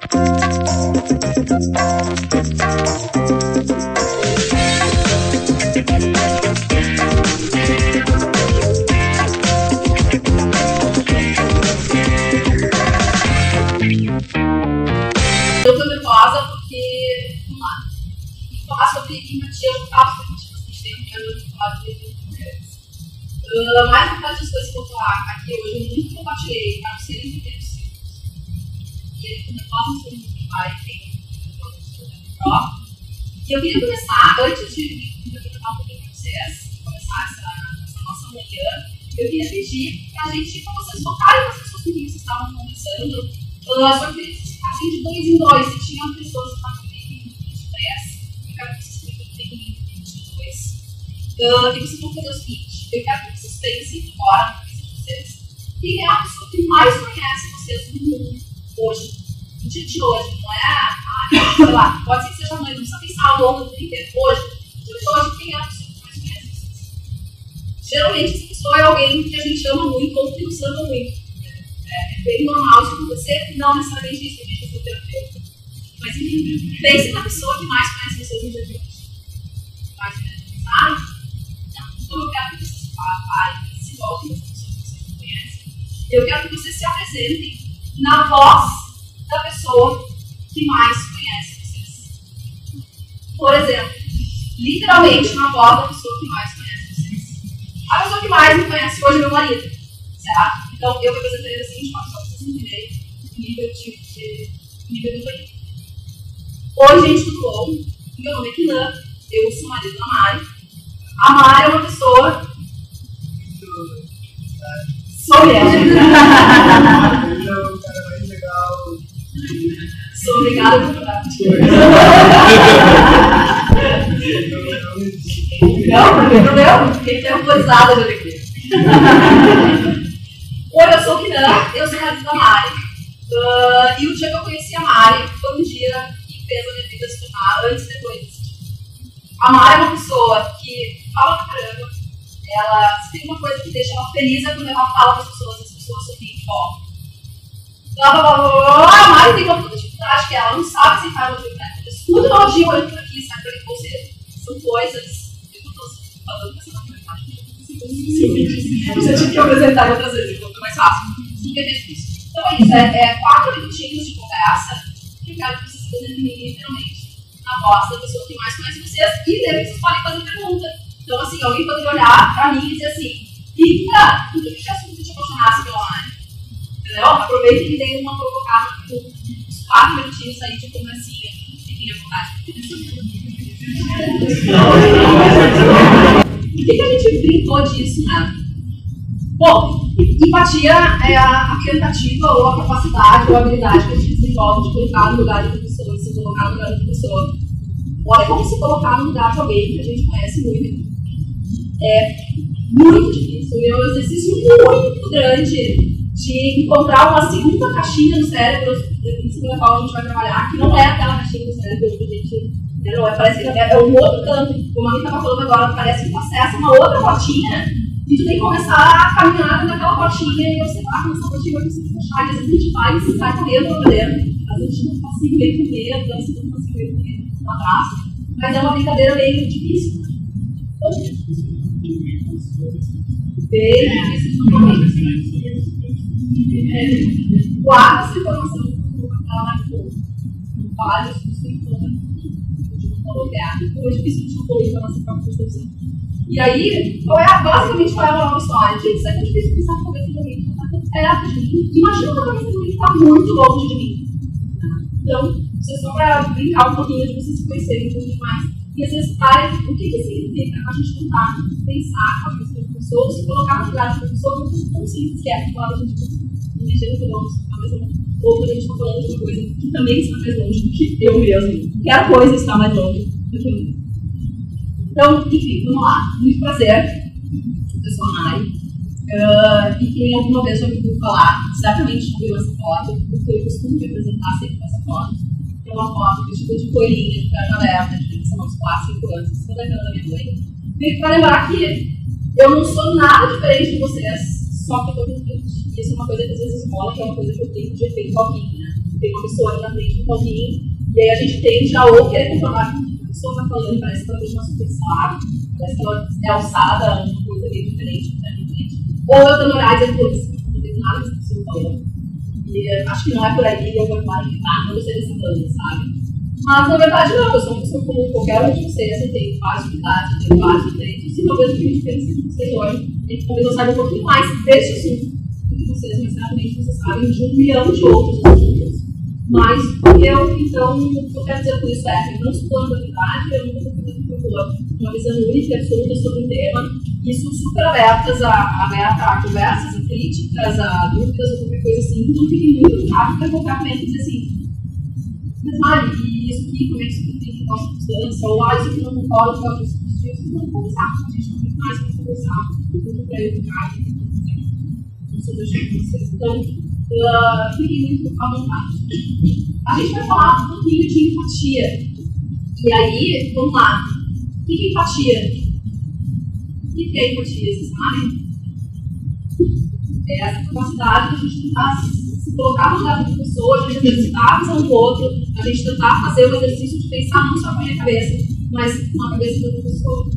Eu tô nervosa porque, vamos lá, falar sobre empatia, eu falo sobre empatia bastante tempo, mas eu vou falar de mulheres. Mais importante das coisas que eu vou falar aqui hoje, eu nunca compartilhei para os seres inteiros. E eu tô nervosa sobre o meu pai, tem próprio. E eu queria começar, antes de apresentar um pouquinho para vocês, começar essa nossa manhã, eu queria pedir para a gente, para vocês focarem nas pessoas com quem vocês estavam conversando. Só que eles ficassem de 2 em 2, se tinham pessoas que estavam comigo em 23, eu quero que vocês fiquem comigo em 22. E vocês vão fazer o seguinte, eu quero que vocês pensem fora na cabeça de vocês, quem é a pessoa que mais conhece vocês no mundo hoje, no dia de hoje, não é, sei lá, pode ser que seja mãe, não precisa pensar ao longo do dia inteiro. Hoje, no dia de hoje, quem é a pessoa que mais conhece vocês? Geralmente, essa pessoa é alguém que a gente ama muito ou que nos ama muito. É bem normal isso acontecer, não necessariamente isso, a gente é terapeuta. Mas enfim, pense na pessoa que mais conhece vocês no dia de hoje. Mais ou menos pensar? Não. Então eu quero que vocês parem e se voltem para essa pessoa que vocês não conhecem. Eu quero que vocês se apresentem na voz da pessoa que mais conhece vocês. Por exemplo, literalmente na voz da pessoa que mais conhece vocês. A pessoa que mais me conhece hoje é meu marido, certo? Então, eu vou apresentar ele assim, só para vocês entenderem o nível do banho. Oi, gente, tudo bom? Meu nome é Kinan, eu sou marido da Mari. A Mari é uma pessoa... Sou mulher. Sou obrigada por falar. Não, não tem problema. Fiquei terrorizada de alegria. Oi, eu sou o Kinan, eu sou marido da Mari. E o dia que eu conheci a Mari foi um dia que fez a minha vida se tornar antes e depois desse dia. A Mari é uma pessoa que fala pra caramba. Ela, se tem uma coisa que deixa ela feliz é quando ela fala com as pessoas sorriem de volta. A Mari tem uma puta dificuldade que ela não sabe aceitar elogio pra ela. Escuta o elogio olhando por aqui, sabe? Ou seja, são coisas. Eu não tô falando que essa não é verdade. Você tinha que apresentar outras vezes, então fica mais fácil. Fica difícil. Então é isso, 4 minutinhos de conversa que eu quero que vocês apresentem literalmente na voz da pessoa que mais conhece vocês e depois vocês podem fazer pergunta. Então, assim, alguém poderia olhar pra mim e dizer assim: Rita, por que você achou que te apaixonasse pela Mari? Entendeu? Aproveita que tem uma provocada com uns 4 minutinhos aí de conversinha. Fiquem à vontade. Por que a gente brincou disso, né? Bom, empatia é a tentativa ou a capacidade ou a habilidade que a gente desenvolve de colocar no lugar de outra pessoa, de se colocar no lugar de outra pessoa. Olha como se colocar no lugar de alguém que a gente conhece muito. É muito difícil. É um exercício muito grande de encontrar uma segunda caixinha no cérebro, em cima da qual a gente vai trabalhar, que não é aquela caixinha do cérebro que a gente... Não, parece que é um outro tanto. Como a gente estava falando agora, parece que tu acessa uma outra portinha e tu tem que começar a caminhar naquela portinha e observar como essa portinha vai conseguir fechar. E às vezes a gente vai e sai correndo para dentro. Às vezes a gente não consigo ler com medo, às vezes não consigo ler com medo, um abraço. Mas é uma brincadeira meio difícil. Bem difícil no momento. Guarda essa informação para ela na conta. Vários dos sintomas. Como é difícil de concluir para a nossa própria percepção. E aí, basicamente, qual é a nova história? Gente, isso é muito difícil pensar na cabeça de alguém que está tão perto de mim. Imagina uma cabeça de alguém que está muito longe de mim. Então, isso é só para brincar um pouquinho de vocês se conhecerem um pouquinho mais. E às vezes, o que significa a gente tentar pensar com a cabeça de outra pessoa, se colocar no lugar de outra pessoa, não é tão simples que é que fala a gente não mexer no longe, ou quando a gente está falando de uma coisa que também está mais longe do que eu mesmo. Que a coisa está mais longe do que eu. Então, enfim, vamos lá. Muito prazer. Eu sou a Mari. E quem alguma vez já me ouviu falar, certamente já viu essa foto, porque eu costumo me apresentar sempre com essa foto. É uma foto que tipo de coelhinha, de perna aberta, de são uns 4, 5 anos, sou da casa da minha mãe. Meio que para lembrar que eu não sou nada diferente de vocês, só que eu estou tentando. Isso é uma coisa que às vezes rola, que é uma coisa que eu tenho de efeito palpinho, né? tem uma pessoa ali na frente do palquinho, e aí a gente tende a ou querer concordar com o que a pessoa está falando, parece que ela tem uma superstar, parece que ela é alçada a uma coisa bem diferente, ou eu dando olhar e dizer, pô, não tem nada que você falou. E acho que não é por aí, eu vou falar que não gostei dessa banda, sabe? Mas na verdade não, eu sou uma pessoa como qualquer um de vocês, eu tenho várias habilidades, eu tenho vários direitos, e talvez o que me diferencia de vocês hoje é que talvez eu saiba um pouquinho mais desse assunto do que vocês, mas certamente vocês sabem de 1 milhão de outros assuntos. Mas eu, então, o que eu quero dizer com isso é que eu não sou dono da verdade, eu nunca vou poder propor uma visão única e absoluta sobre o tema, e sou super aberta a conversas, a críticas, a dúvidas, ou qualquer coisa assim, então fiquem muito claro para qualquer momento dizer assim, mas Mari, e isso aqui, como é que isso aqui tem que dar uma substância, ou isso aqui não concorda com outros dispositivos, vamos conversar, a gente tem muito mais para conversar do que para educar, não sou deixando com vocês. Então, fiquem muito à vontade. A gente vai falar um pouquinho de empatia. E aí, vamos lá. O que é empatia? O que é empatia, vocês sabem? É essa capacidade de a gente tentar se colocar no lugar da pessoa, a gente exercitar a visão do outro, a gente tentar fazer o exercício de pensar não só com a minha cabeça, mas com a cabeça da outra pessoa.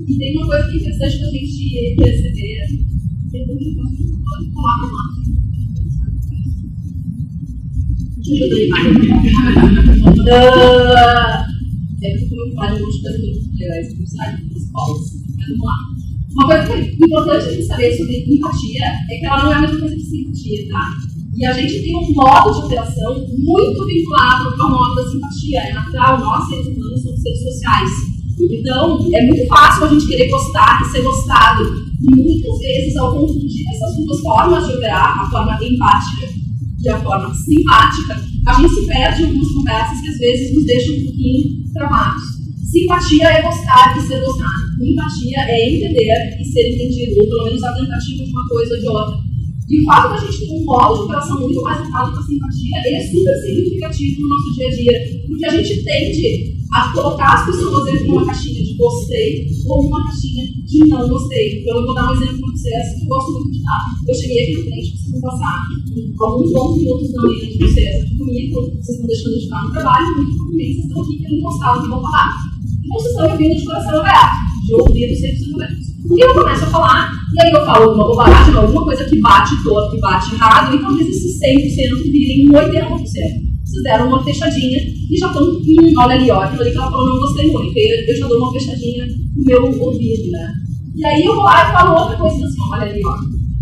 E tem uma coisa que é interessante da gente perceber. Pode falar com a eu falar de muitas coisas legais que saem das escolas, mas vamos lá. Uma coisa que é importante a gente saber sobre empatia é que ela não é a mesma coisa que simpatia, tá? E a gente tem um modo de interação muito vinculado ao modo da simpatia. É natural, nós, seres humanos, somos seres sociais. Então, é muito fácil a gente querer gostar e ser gostado. E muitas vezes, ao confundir essas duas formas de operar, a forma empática e a forma simpática, a gente se perde em algumas conversas que às vezes nos deixam um pouquinho travados. Simpatia é gostar e ser gostado. Empatia é entender e ser entendido, ou pelo menos a tentativa de uma coisa ou de outra. E o fato de a gente ter um modo de operação muito mais voltado para a simpatia, ele é super significativo no nosso dia a dia, porque a gente tende a colocar as pessoas dentro de uma caixinha de gostei ou uma caixinha de não gostei. Então eu vou dar um exemplo para vocês que eu gosto muito de dar. Eu cheguei aqui na frente, vocês vão passar alguns bons minutos na manhã de vocês aqui comigo, vocês estão deixando de estar no trabalho, muito provavelmente vocês estão aqui querendo postar o que vão falar. Então vocês estão me ouvindo de coração aberto, de ouvido 100% aberto. E eu começo a falar, e aí eu falo uma bobagem, alguma coisa que bate torto, que bate errado, e talvez esses 100% virem 80%. Vocês deram uma fechadinha e já estão, olha ali, ó, aquilo ali que ela falou, não gostei muito, eu já dou uma fechadinha no meu ouvido, né? E aí eu vou lá e falo outra coisa assim, olha ali, ó,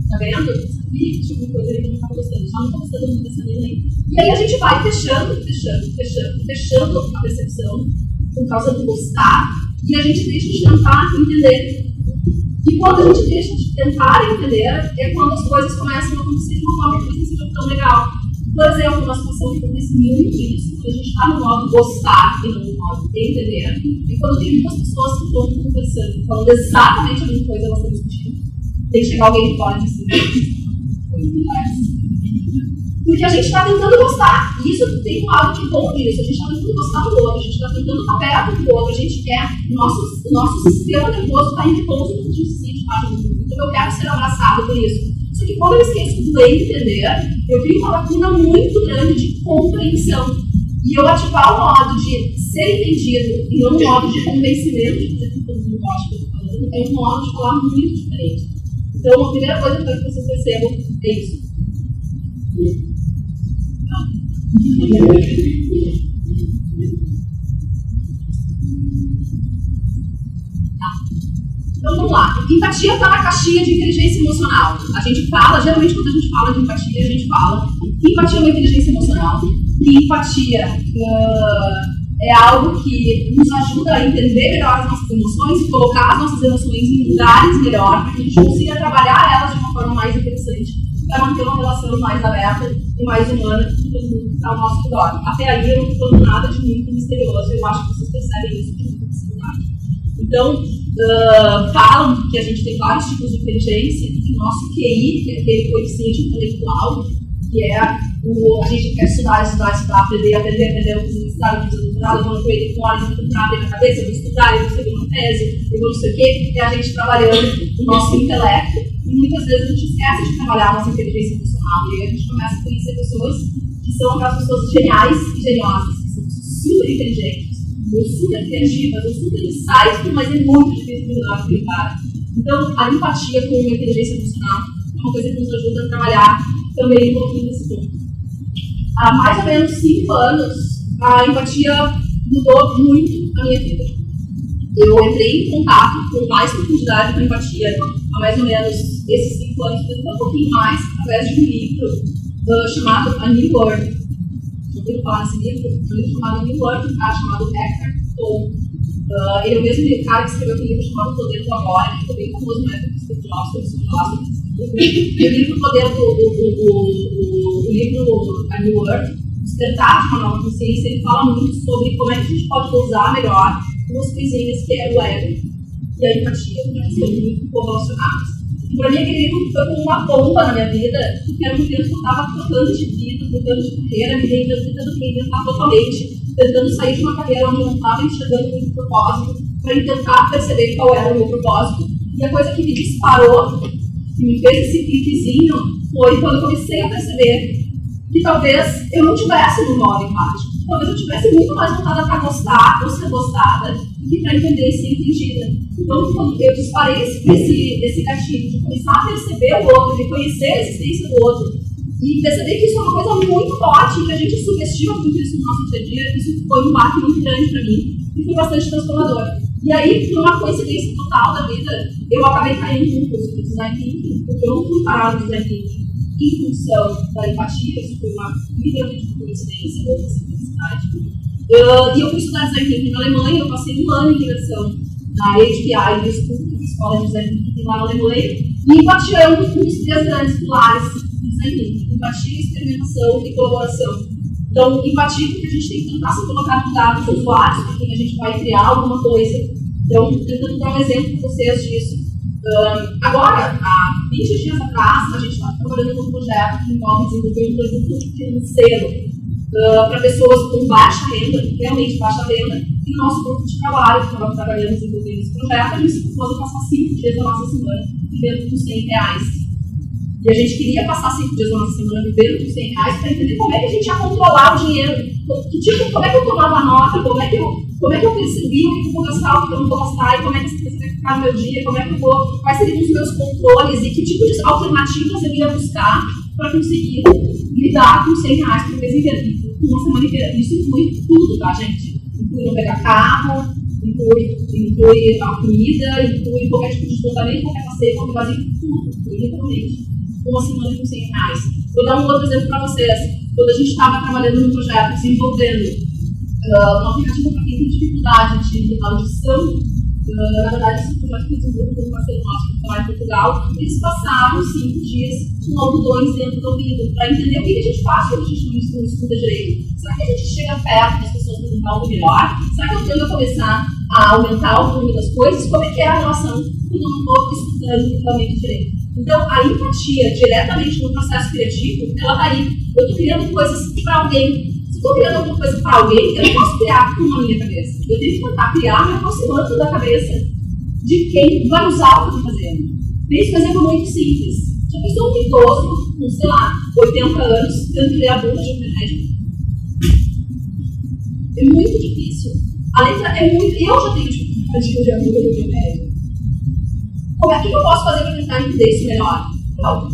tá vendo? Ih, tinha uma coisa ali que eu não estava gostando, só não estou gostando muito dessa linha aí. E aí a gente vai fechando a percepção por causa do gostar, e a gente deixa de tentar entender. E quando a gente deixa de tentar entender, é quando as coisas começam a acontecer de uma forma que não seja tão legal. Por exemplo, uma situação que acontece muito isso, quando a gente está no modo gostar e não no modo entender, e quando tem duas pessoas que estão conversando, falando exatamente a mesma coisa, elas estão discutindo, tem que chegar alguém de fora e dizer, porque a gente está tentando gostar. E isso tem um lado que bom disso. A gente está tentando gostar do outro, a gente está tentando estar perto do outro, a gente quer. O nosso sistema nervoso está em repouso quando a gente se sente parte do grupo. Então eu quero ser abraçado por isso. Só que quando eu esqueço de entender, eu tenho uma lacuna muito grande de compreensão. E eu ativar o modo de ser entendido e não o modo de convencimento, de dizer que todo mundo gosta do que eu estou falando, é um modo de falar muito diferente. Então a primeira coisa que eu quero que vocês percebam é isso. Então vamos lá. Empatia está na caixinha de inteligência emocional. A gente fala, geralmente quando a gente fala de empatia, a gente fala empatia é uma inteligência emocional. E empatia é algo que nos ajuda a entender melhor as nossas emoções e colocar as nossas emoções em lugares melhor para que a gente consiga trabalhar elas de uma forma mais interessante, para manter uma relação mais aberta e mais humana com todo mundo que está ao nosso redor. Até aí eu não estou falando nada de muito misterioso, eu acho que vocês percebem isso de muita facilidade. Então, falam que a gente tem vários tipos de inteligência e que o nosso QI, que é aquele coeficiente intelectual, que é a gente quer estudar, aprender o que estudar, o doutorado, eu vou no coelho com olhos muito pra abrir na cabeça, eu vou estudar, eu vou escrever uma tese, eu vou não sei o quê, é a gente trabalhando o nosso intelecto. E muitas vezes a gente esquece de trabalhar a nossa inteligência emocional. E aí a gente começa a conhecer pessoas que são aquelas pessoas geniais e geniosas, que são super inteligentes, ou super criativas, ou super insights, mas é muito difícil de lidar com aquele cara. Então, a empatia com a inteligência emocional é uma coisa que nos ajuda a trabalhar também um pouquinho nesse ponto. Há mais ou menos 5 anos, a empatia mudou muito a minha vida. Eu entrei em contato com mais profundidade com a empatia há mais ou menos esses 5 anos, um pouquinho mais, através de um livro chamado A New World. Já ouviram falar nesse livro? Um livro chamado A New World, de um cara chamado Eckhart Tolle. Ele é o mesmo cara que escreveu aquele livro chamado O Poder do Agora, que ficou bem famoso na época do Steve Jobs, que eu falar sobre isso. E o livro Poder o livro A New World, Despertar de uma Nova Consciência, ele fala muito sobre como é que a gente pode usar melhor duas coisinhas que é o ego e a empatia, que são muito correlacionadas. E para mim aquele livro foi como uma bomba na minha vida, porque era um momento que eu estava trocando de vida, trocando de carreira, tentando me reinventar totalmente, tentando sair de uma carreira onde eu não estava enxergando muito propósito, para tentar perceber qual era o meu propósito. E a coisa que me disparou, que me fez esse cliquezinho, foi quando eu comecei a perceber que talvez eu não tivesse no modo empático. Talvez eu tivesse muito mais voltada para gostar ou ser gostada do que para entender e ser entendida. Então, quando eu disparei esse gatilho de começar a perceber o outro, de conhecer a existência do outro e perceber que isso é uma coisa muito forte, que a gente subestima muito isso no nosso dia a dia, isso foi um baque muito grande para mim e foi bastante transformador. E aí, por uma coincidência total da vida, eu acabei caindo no curso de design thinking, porque eu não fui parar no design thinking em função da empatia, isso foi uma literalmente uma coincidência, ou uma simplicidade. E eu fui estudar design thinking na Alemanha, eu passei 1 ano em imersão na HPI, na escola de design thinking lá na Alemanha, e empatia é um dos 3 grandes pilares do design thinking: empatia, experimentação e colaboração. Então, empatia porque a gente tem que tentar se colocar no lugar dos usuários, para quem a gente vai criar alguma coisa. Então, tentando dar um exemplo para vocês disso. Agora, há 20 dias atrás, a gente está trabalhando num projeto que envolve desenvolver um produto financeiro para pessoas com baixa renda, realmente baixa renda, e no nosso grupo de trabalho, que nós trabalhamos desenvolvendo esse projeto, a gente se propôs a passar 5 dias da nossa semana vivendo com R$100. E a gente queria passar 5 dias da nossa semana vivendo com R$100 para entender como é que a gente ia controlar o dinheiro, como é que eu tomava nota, como é que eu percebia o que eu vou gastar, o que eu não vou gastar, e como é que essa coisa vai ficar no meu dia, como é que eu vou, quais seriam os meus controles e que tipo de alternativas eu ia buscar para conseguir lidar com R$100 por mês inteiro, uma semana inteira. Isso inclui tudo, tá, gente? Inclui não pegar carro, inclui a comida, inclui qualquer tipo de deslocamento, qualquer passeio, qualquer vazio, tudo, literalmente. Uma semana com R$100. Vou dar um outro exemplo para vocês. Quando a gente estava trabalhando no projeto, desenvolvendo um aplicativo para quem tem dificuldade de audição, na verdade, esse projeto foi desenvolvido por um parceiro nosso que trabalha em Portugal. Eles passaram 5 dias com algodões dentro do ouvido para entender o que a gente faz quando a gente não estuda direito. Será que a gente chega perto das pessoas para tentar ouvir melhor? Será que eu tento começar a aumentar o volume das coisas? Como é que é a relação quando eu não estou estudando realmente direito? Então, a empatia diretamente no processo criativo, ela está aí. Eu estou criando coisas para alguém. Se eu estou criando alguma coisa para alguém, eu não posso criar com a minha cabeça. Eu tenho que tentar criar me aproximando da cabeça de quem vai usar o que eu estou fazendo. Isso é um exemplo muito simples. Já pensou um idoso, com, sei lá, 80 anos, tendo que ler a bula de um remédio? É muito difícil. A letra é muito... Eu já tenho dificuldade de ler a bula de um remédio. Como é que eu posso fazer para tentar entender isso melhor? Então,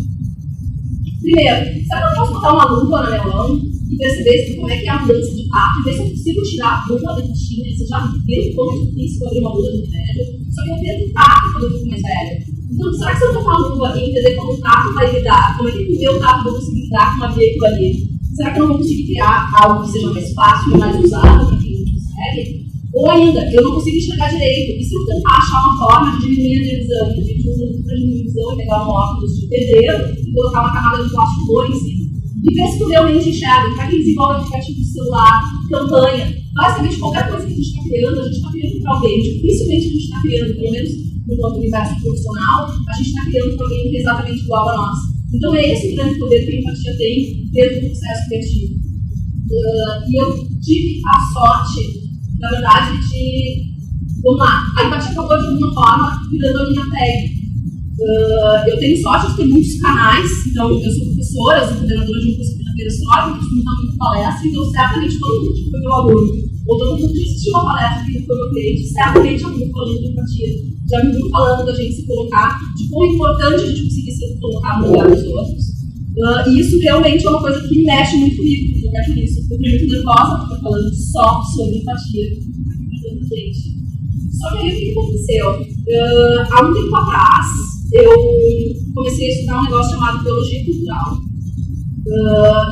primeiro, será que eu posso botar uma lupa na minha mão e perceber como é que é a mudança de tato, e ver se eu consigo tirar a lupa da caixinha? Você já viu como é difícil abrir uma lupa de remédio? Só que eu perco o tato quando eu fico mais velho. Então, será que se eu botar uma lupa e entender como o tato vai lidar, como é que o meu tato vai conseguir lidar com uma veículo ali? Será que eu não vou conseguir criar algo que seja mais fácil e mais usado para quem não consegue? Ou ainda, eu não consigo enxergar direito. E se eu tentar achar uma forma de diminuir a minha visão? A gente usa muito para diminuir a visão, pegar um óculos de pedreiro e colocar uma camada de plástico boa em cima. E ver se tu realmente enxerga. Para quem desenvolve aplicativo de celular, campanha, basicamente qualquer coisa que a gente está criando, a gente está criando para alguém. Dificilmente a gente está criando, pelo menos no universo profissional, a gente está criando para alguém que é exatamente igual a nós. Então é esse o grande poder que a empatia tem dentro do processo criativo. E eu tive a sorte, na verdade, vamos lá, a empatia acabou de alguma forma virando a minha tag. Eu tenho sorte de ter muitos canais, então eu sou professora, sou coordenadora de um curso de primeiras formas, a gente não muito palestra, então certamente todo mundo que foi meu aluno, ou todo mundo que assistiu uma palestra que foi meu cliente, certamente já me viu falando de empatia, já me viu falando da gente se colocar, de quão importante a gente conseguir se colocar no lugar dos outros. E isso realmente é uma coisa que mexe muito comigo, eu quero isso. Eu estou muito nervosa porque estou falando só sobre empatia com tanta gente. Só que aí o que aconteceu? Há um tempo atrás, eu comecei a estudar um negócio chamado biologia cultural.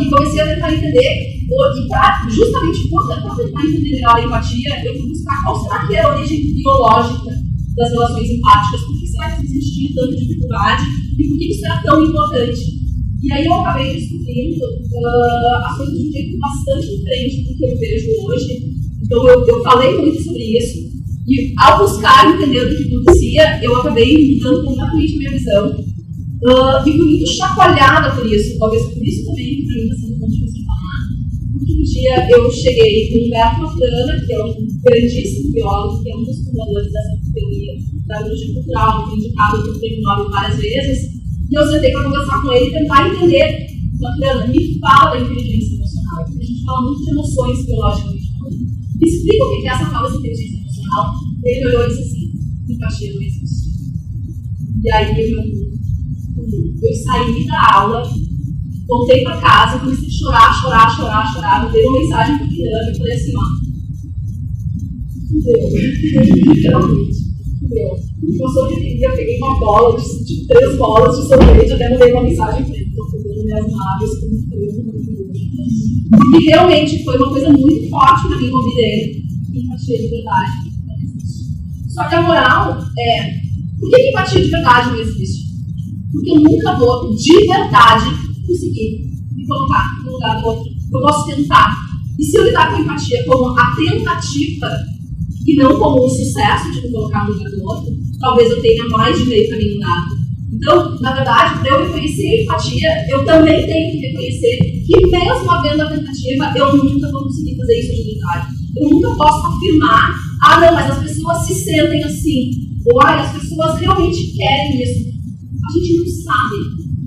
E comecei a tentar entender, e justamente por tentar entender melhor a empatia, eu fui buscar qual será que é a origem biológica das relações empáticas, por que será que existia tanta dificuldade e por que isso era tão importante. E aí eu acabei descobrindo as coisas de um jeito bastante diferente do que eu vejo hoje. Então eu falei muito sobre isso. E ao buscar entender o que acontecia, eu acabei mudando completamente a minha visão. E fui muito chacoalhada por isso. Talvez por isso também, para mim, está sendo tão difícil falar. Porque um dia eu cheguei com o Humberto Maturana, que é um grandíssimo biólogo, que é um dos fundadores dessa teoria da biologia cultural, foi indicado pelo Prêmio Nobel várias vezes. E eu sentei para conversar com ele e tentar entender. Maturana, me fala da inteligência emocional, porque a gente fala muito de emoções biologicamente falando. Me explica o que é essa tal inteligência emocional. Ele olhou e disse assim: empatia não existe. E aí eu saí da aula, voltei para casa, comecei a chorar. Mandei uma mensagem para o Guilherme e falei assim: ó, fudeu, literalmente, fudeu. Eu sobrevivi, eu peguei uma bola, tipo 3 bolas de sorvete, até mandei uma mensagem para ele: estou fudendo minhas lábios com frio. E realmente foi uma coisa muito forte para mim ouvir dele. Empatia de verdade não existe. Só que a moral é: por que empatia de verdade não existe? Porque eu nunca vou, de verdade, conseguir me colocar no lugar do outro. Eu posso tentar. E se eu lidar com a empatia como a tentativa e não como um sucesso de me colocar no lugar do outro, talvez eu tenha mais de meio caminho dado. Então, na verdade, para eu reconhecer a empatia, eu também tenho que reconhecer que, mesmo havendo a tentativa, eu nunca vou conseguir fazer isso de verdade. Eu nunca posso afirmar: ah, não, mas as pessoas se sentem assim. Ou, as pessoas realmente querem isso. A gente não sabe.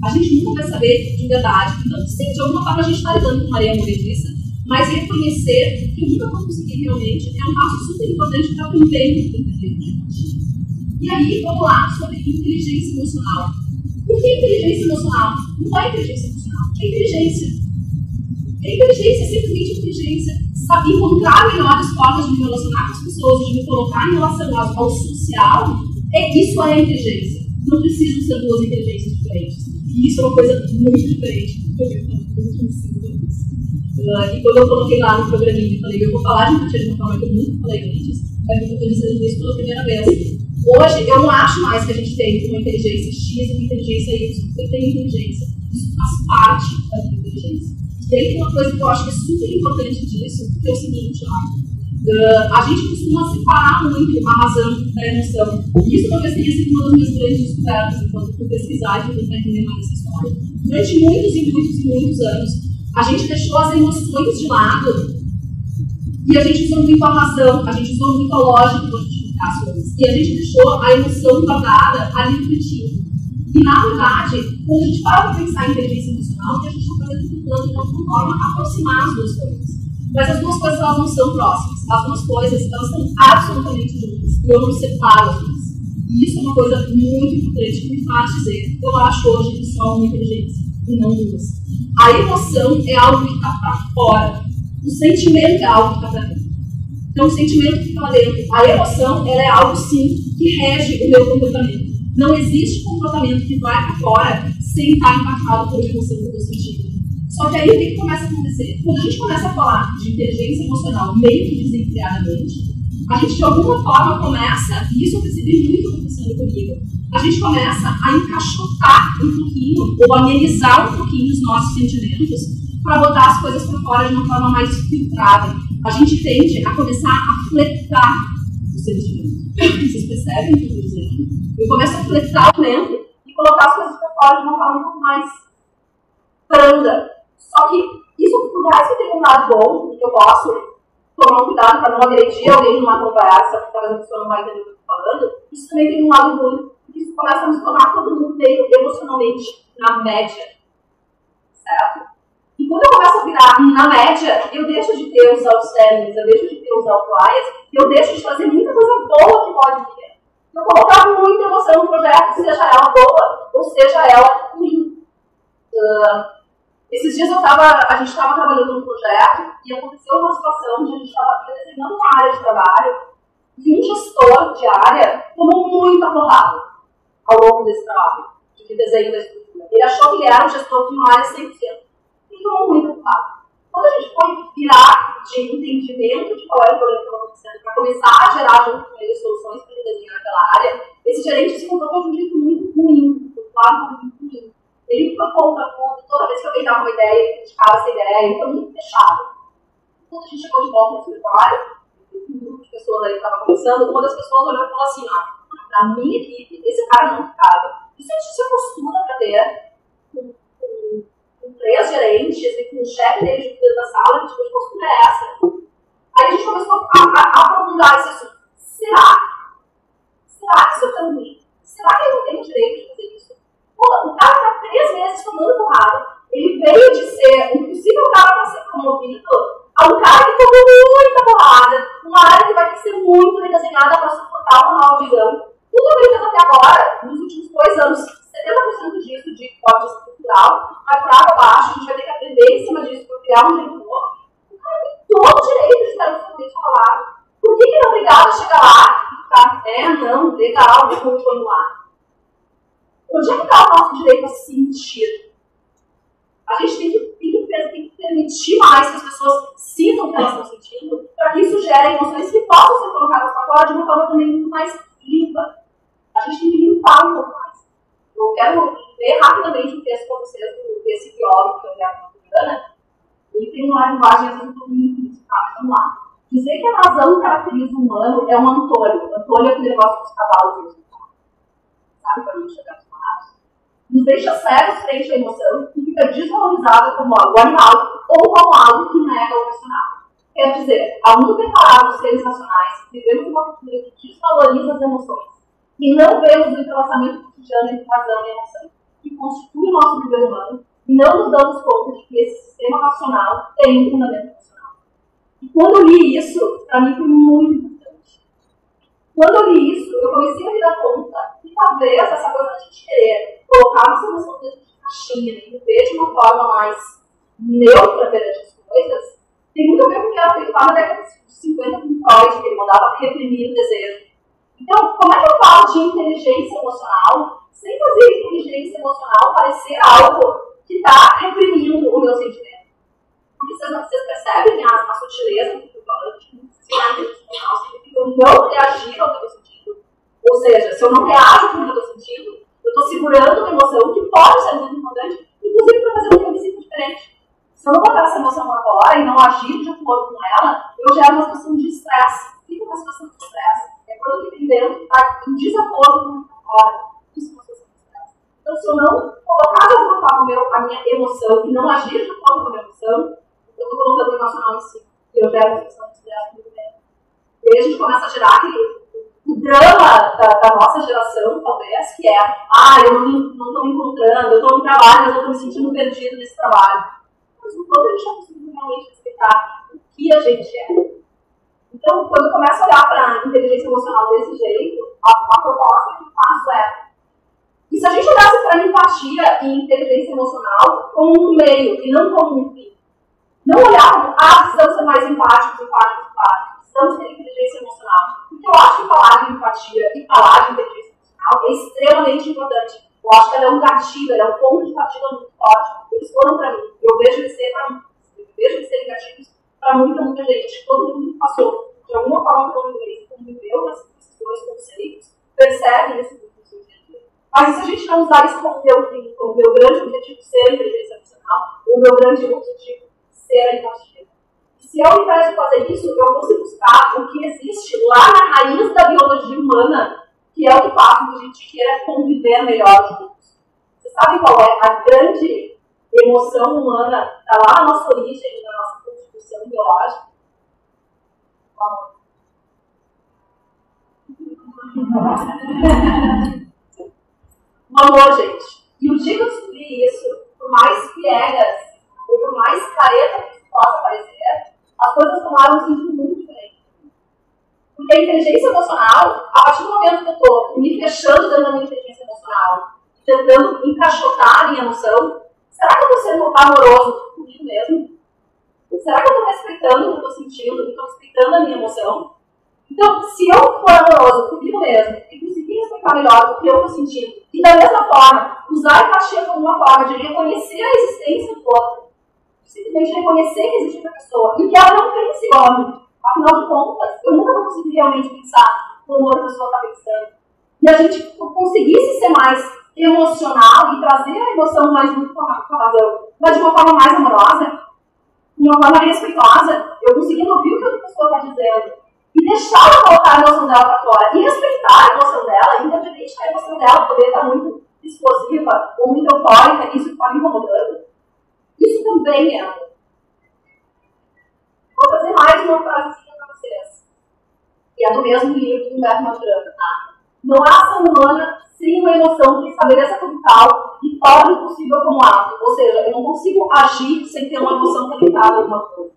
A gente nunca vai saber de verdade. Então, sim, de alguma forma a gente está lidando com Maria Morediça, mas reconhecer que eu nunca vou conseguir realmente é um passo super importante para também entender de empatia. E aí, vamos lá, sobre inteligência emocional. Por que inteligência emocional? Não é inteligência emocional, é inteligência. É inteligência, é simplesmente inteligência. Saber encontrar melhores formas de me relacionar com as pessoas, de me colocar em relação ao social, isso é inteligência. Não precisam ser 2 inteligências diferentes. E isso é uma coisa muito diferente do que eu vi nos últimos 5 anos. E quando eu coloquei lá no programinha e falei: eu vou falar de empatia de uma forma que eu nunca falei antes, é porque eu estou dizendo isso pela primeira vez. Hoje, eu não acho mais que a gente tem uma inteligência X e uma inteligência Y. Eu tenho inteligência. Isso faz parte da minha inteligência. E aí tem uma coisa que eu acho que é super importante disso, que é o seguinte: a gente costuma separar muito a razão da emoção. E isso talvez tenha sido uma das minhas grandes descobertas enquanto fui pesquisar e tentar entender mais essa história. Durante muitos anos, a gente deixou as emoções de lado e a gente usou muito a razão, a gente usou muito a lógica para justificar as coisas. E a gente deixou a emoção guardada ali no cantinho. E, na verdade, quando a gente para pensar em inteligência emocional, a gente está fazendo de alguma forma aproximar as 2 coisas. Mas as 2 coisas, elas não são próximas. As 2 coisas, elas são absolutamente juntas. E eu não separo as 2. E isso é uma coisa muito importante que me faz dizer: eu acho hoje que só uma inteligência, e não 2. A emoção é algo que está para fora. O sentimento é algo que está para dentro. Então, o sentimento fica lá dentro. A emoção, ela é algo, sim, que rege o meu comportamento. Não existe comportamento que vai para fora sem estar impactado por uma emoção que eu estou sentindo. Só que aí o que começa a acontecer? Quando a gente começa a falar de inteligência emocional meio que desenfreadamente, a gente de alguma forma começa, e isso eu percebi muito acontecendo comigo, a gente começa a encaixotar um pouquinho, ou amenizar um pouquinho os nossos sentimentos para botar as coisas para fora de uma forma mais filtrada. A gente tende a começar a fletar o sentimento. Vocês percebem o que eu estou dizendo? Eu começo a fletar o lento e colocar as coisas para fora de uma forma um pouco mais branda. Só que isso, por mais que tenha um lado bom, que eu posso tomar um cuidado para não agredir alguém numa conversa, porque talvez a pessoa não vai entender o que eu estou falando, isso também tem um lado ruim, porque isso começa a nos tornar todo mundo meio emocionalmente na média. Certo? E quando eu começo a virar, na média, eu deixo de ter os outstandings, eu deixo de ter os outliers, eu deixo de fazer muita coisa boa que pode vir. Eu colocar muita emoção no projeto, seja ela boa ou seja ela ruim. Esses dias a gente estava trabalhando num projeto e aconteceu uma situação onde a gente estava desenhando uma área de trabalho e um gestor de área tomou muita porrada ao longo desse trabalho, de desenho da estrutura. Ele achou que ele era um gestor de uma área 100%. E tomou muita porrada. Quando a gente foi virar de entendimento de qual era o problema que estava acontecendo, para começar a gerar junto com ele soluções para ele desenhar aquela área, esse gerente se comportou de um jeito muito ruim, muito ruim. Ele foi contra tudo, toda vez que eu peitava uma ideia, ele criticava essa ideia, ele foi muito fechado. Quando a gente chegou de volta no escritório, um grupo de pessoas ali que estava conversando, uma das pessoas olhou e falou assim, na minha equipe, esse cara não ficava. Isso é postura para ter com 3 gerentes e com o chefe dele de dentro da sala, que tipo de postura é essa? Aí a gente começou a aprofundar esse assunto. Será que isso é tão ruim? Será que eu não tenho direito de fazer isso? Pô, o cara está 3 meses tomando porrada. Ele veio de ser um possível cara para ser promovido a um cara que tomou muita porrada, uma área que vai ter que ser muito redesenhada para suportar uma nova visão. Tudo que ele fez até agora, nos últimos 2 anos, 70% disso de código estrutural, vai por água abaixo, a gente vai ter que aprender em cima disso para criar um jeito novo. O cara tem todo o direito de estar no falado. Por que ele é obrigado a chegar lá e ficar, não, legal, vou continuar? Onde é que está o nosso direito a sentir? A gente tem que permitir mais que as pessoas sintam o que elas estão sentindo, para que isso gere emoções que possam ser colocadas para fora de uma forma também muito mais limpa. A gente tem que limpar um pouco mais. Eu quero ler rapidamente um texto para vocês desse biólogo que eu quero na Juliana. Ele tem uma linguagem às vezes um pouco difícil, tá? Mas vamos lá. Dizer que a razão caracteriza o humano é um antônimo. Antônimo é aquele negócio dos cavalos mesmo. Sabe, para não chegar nos palavras. Nos deixa cegos frente à emoção e fica desvalorizado como algo animal ou como algo que nega o racional. Quer dizer, ao nos declarar os seres racionais, vivemos uma cultura que desvaloriza as emoções e não vemos o entrelaçamento cotidiano entre razão e emoção, que constitui o nosso viver humano, e não nos damos conta de que esse sistema racional tem um fundamento emocional. E quando eu li isso, para mim foi muito importante. Quando eu li isso, eu comecei a me dar conta que talvez essa coisa da gente querer colocar nossa emoção dentro de caixinha e viver de uma forma mais neutra perante as coisas, tem muito a ver com o que ela fez lá na década de 50 com Freud, que ele mandava reprimir o desejo. Então, como é que eu falo de inteligência emocional sem fazer inteligência emocional parecer algo que está reprimindo o meu sentimento? Porque vocês percebem a sutileza do que eu estou falando, de inteligência emocional significa eu não reagir ao que eu estou sentindo. Ou seja, se eu não reajo ao que eu estou sentindo, eu estou segurando uma emoção que pode ser muito importante, inclusive para fazer um que eu me sinta diferente. Se eu não botar essa emoção para fora e não agir de acordo com ela, eu gero uma situação de estresse. O que é uma situação de estresse? É quando eu estou dentro que está em desacordo com o que está fora. Isso é uma situação de estresse. Então, se eu não colocar de alguma forma a minha emoção e não agir de acordo com a minha emoção, eu estou colocando o emocional em si. E eu gero uma situação de estresse muito bem. E aí a gente começa a gerar aquele o drama da nossa geração, talvez, que é eu não estou me encontrando, eu estou no trabalho, mas eu estou me sentindo perdido nesse trabalho. Mas enquanto a gente não consegue realmente respeitar o que a gente é. Então, quando eu começo a olhar para a inteligência emocional desse jeito, a proposta que eu faço é: e se a gente olhasse para a empatia e inteligência emocional como um meio e não como um fim? Não olhar como, precisamos ser mais empáticos. Precisamos ter inteligência emocional. Porque eu acho que falar de empatia e falar de inteligência emocional é extremamente importante. Eu acho que ela é um gatilho, ela é um ponto de partida muito forte. Eles foram para mim. Eu vejo eles serem gatilhos para muita gente. Todo mundo passou de alguma forma pelo inglês, conviveu esses 2 conceitos, percebe isso no seu dia a dia. Mas se a gente não usar isso como meu fim, como meu grande objetivo ser a inteligência emocional, o meu grande objetivo ser a empatia. Se ao invés de fazer isso, eu fosse buscar o que existe lá na raiz da biologia humana, que é o que faz com que a gente queira conviver melhor juntos. Você sabe qual é a grande emoção humana? Está lá na nossa origem, na nossa constituição biológica? O amor, gente. E o dia que eu descobri isso, por mais piegas ou por mais careta que possa parecer, as coisas tomaram um sentido muito diferente. Porque a inteligência emocional, a partir do momento que eu estou me fechando dentro da minha inteligência emocional, tentando encaixotar a minha emoção, será que eu estou sendo amoroso comigo mesmo? Será que eu estou respeitando o que eu estou sentindo, estou respeitando a minha emoção? Então, se eu for amoroso comigo mesmo e conseguir respeitar melhor o que eu estou sentindo, e da mesma forma, usar a empatia como uma forma de reconhecer a existência do outro, simplesmente reconhecer que existe outra pessoa e que ela não pensa igual a mim. Afinal de contas, eu nunca vou conseguir realmente pensar como outra pessoa está pensando. E a gente conseguisse ser mais emocional e trazer a emoção mais junto com a razão, mas de uma forma mais amorosa, de uma forma respeitosa, eu conseguindo ouvir o que a outra pessoa está dizendo e deixar ela colocar a emoção dela para fora e respeitar a emoção dela, independente da emoção dela poder estar muito explosiva ou muito eufórica, isso está me incomodando. Isso também é amor. Vou fazer mais uma frasezinha para vocês, que é do mesmo livro do Humberto Maturana. Tá? Não há ação humana sem uma emoção que estabeleça como tal e torne possível como ato. Ou seja, eu não consigo agir sem ter uma emoção conectada a alguma coisa.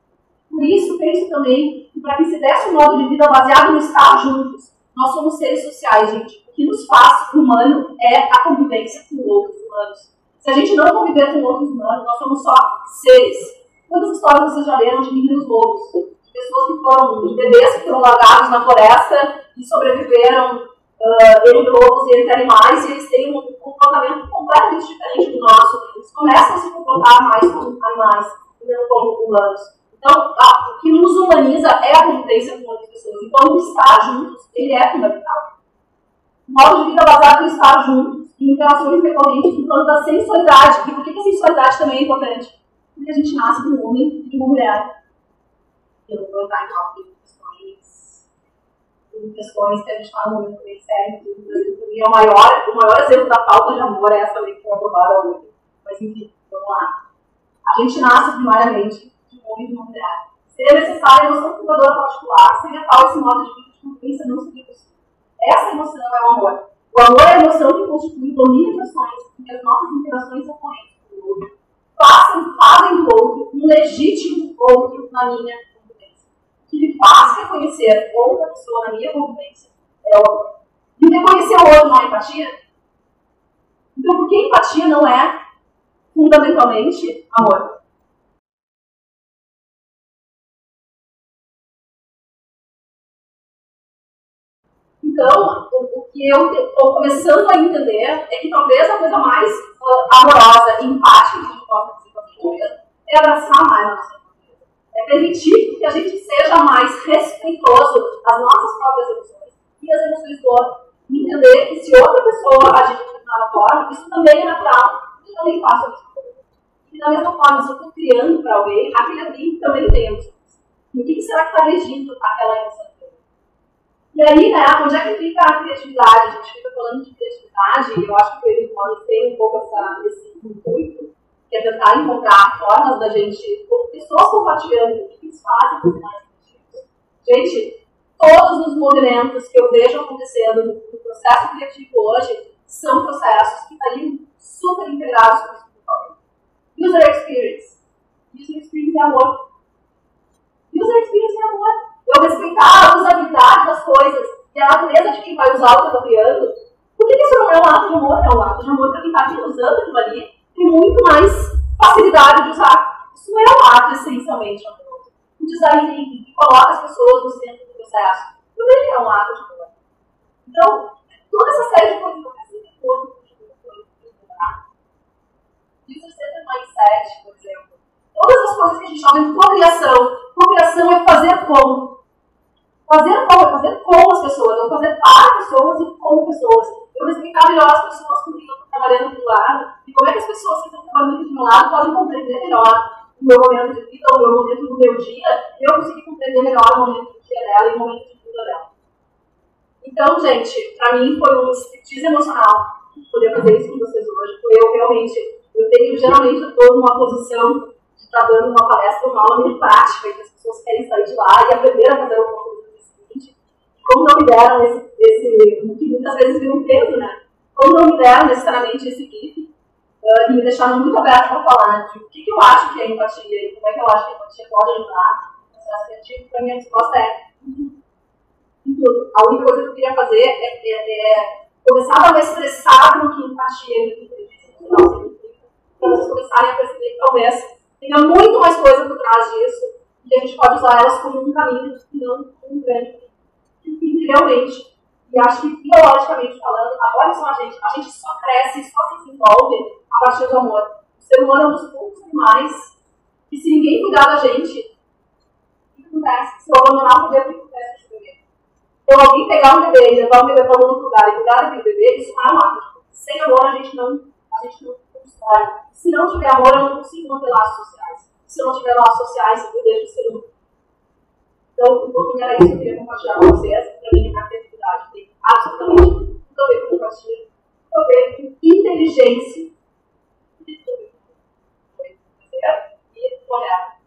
Por isso, penso também que para que se desse um modo de vida baseado no estar juntos, nós somos seres sociais, gente. O que nos faz humano é a convivência com outros humanos. Se a gente não conviver com outros humanos, nós somos só seres. Quantas histórias vocês já leram de meninos lobos? De pessoas que foram, de bebês que foram largados na floresta e sobreviveram entre lobos e entre animais, e eles têm um comportamento completamente diferente do nosso. Eles começam a se comportar mais como animais, não como humanos. Então, o que nos humaniza é a convivência com outras pessoas. Então, o estar juntos, ele é fundamental. Um modo de vida baseado no estar juntos, em interações recorrentes, no plano da sensualidade. E por que a sensualidade também é importante? Porque a gente nasce de um homem e de uma mulher. Eu não vou entrar em questões que a gente está no momento bem sério. O maior exemplo da falta de amor é essa lei que foi aprovada hoje. Mas, enfim, vamos lá. A gente nasce primariamente de um homem e de uma mulher. Seria necessária a emoção fundadora particular, seria tal esse modo de vida de convivência não seria possível. Essa emoção é o amor. O amor é a emoção que constitui domínio de ações e as nossas interações ocorrentes com o outro fazem do outro um legítimo outro na minha convivência. O que me faz reconhecer outra pessoa na minha convivência é o amor. E reconhecer o outro não é empatia? Então, por que empatia não é fundamentalmente amor? Então, o que eu estou começando a entender é que talvez a coisa mais amorosa e empática que a gente possa fazer com a família é abraçar mais a nossa família. É permitir que a gente seja mais respeitoso às nossas próprias emoções e às emoções do outro. E entender que se outra pessoa agir de determinada forma, isso também é natural. Eu também faço a mesma coisa. E da mesma forma, se eu estou criando para alguém, aquele alguém também tem emoções. E o que será que está regindo aquela emoção? E aí, né, onde é que fica a criatividade? A gente fica falando de criatividade, e eu acho que o Creative Commons tem um pouco esse intuito, que é tentar encontrar formas da gente, como pessoas compartilhando o que eles fazem com os mais criativos. Gente, todos os movimentos que eu vejo acontecendo no processo criativo hoje são processos que estariam super integrados com isso. User Experience. User Experience é amor. User Experience é amor. Eu respeitar a usabilidade das coisas e a natureza de quem vai usar o que eu estou criando. Por que isso não é um ato de amor? É um ato de amor para quem está usando aquilo ali. Tem muito mais facilidade de usar. Isso é um ato essencialmente amor. O design que coloca as pessoas no centro do processo também é um ato de amor. Então, toda essa série de coisas que eu preciso de corpo, User-Centered Mindset, por exemplo. Todas as coisas que a gente chama de cocriação. Cocriação é fazer como. Fazer como? É fazer com as pessoas. Eu fazer para pessoas e com pessoas. Eu respeitar melhor as pessoas com quem eu estou trabalhando do lado. E como é que as pessoas que estão trabalhando do meu lado podem compreender melhor o meu momento de vida, o meu momento do meu dia. E eu conseguir compreender melhor o momento do dia dela e o momento de vida dela. Então, gente, para mim foi um striptease emocional poder fazer isso com vocês hoje. Eu realmente, geralmente eu estou numa posição de estar dando uma palestra, uma aula muito prática, e que as pessoas querem sair de lá e aprender a fazer alguma coisa no dia seguinte. Como não me deram esse que muitas vezes vira um peso, né? Como não me deram necessariamente esse GIF, e me deixaram muito aberta para falar de o que eu acho que é empatia e como é que eu acho que a empatia pode ajudar no processo criativo. Para mim, a resposta é tudo. A única coisa que eu queria fazer é começar a me expressar no que empatia e inteligência emocional significa, para vocês começarem a perceber que talvez tenha muito mais coisa por trás disso, e que a gente pode usar elas como um caminho e não como um grande fim, realmente. E acho que, biologicamente falando, olha só a gente só cresce, só se desenvolve a partir do amor. O ser humano é um dos poucos animais que, se ninguém cuidar da gente, o que acontece? Se eu abandonar o bebê, o que acontece com o bebê? Então, alguém pegar um bebê e levar um bebê para um outro lugar e cuidar daquele bebê, isso não é um ato. Sem amor, a gente não constrói. Se não tiver amor, eu não consigo manter laços sociais. Se eu não tiver laços sociais, eu deixo de ser humano. Então, um pouquinho era isso que eu queria compartilhar com vocês. Para mim, a criatividade tem absolutamente tudo a ver com empatia, tudo a ver com inteligência e tudo. E olhar.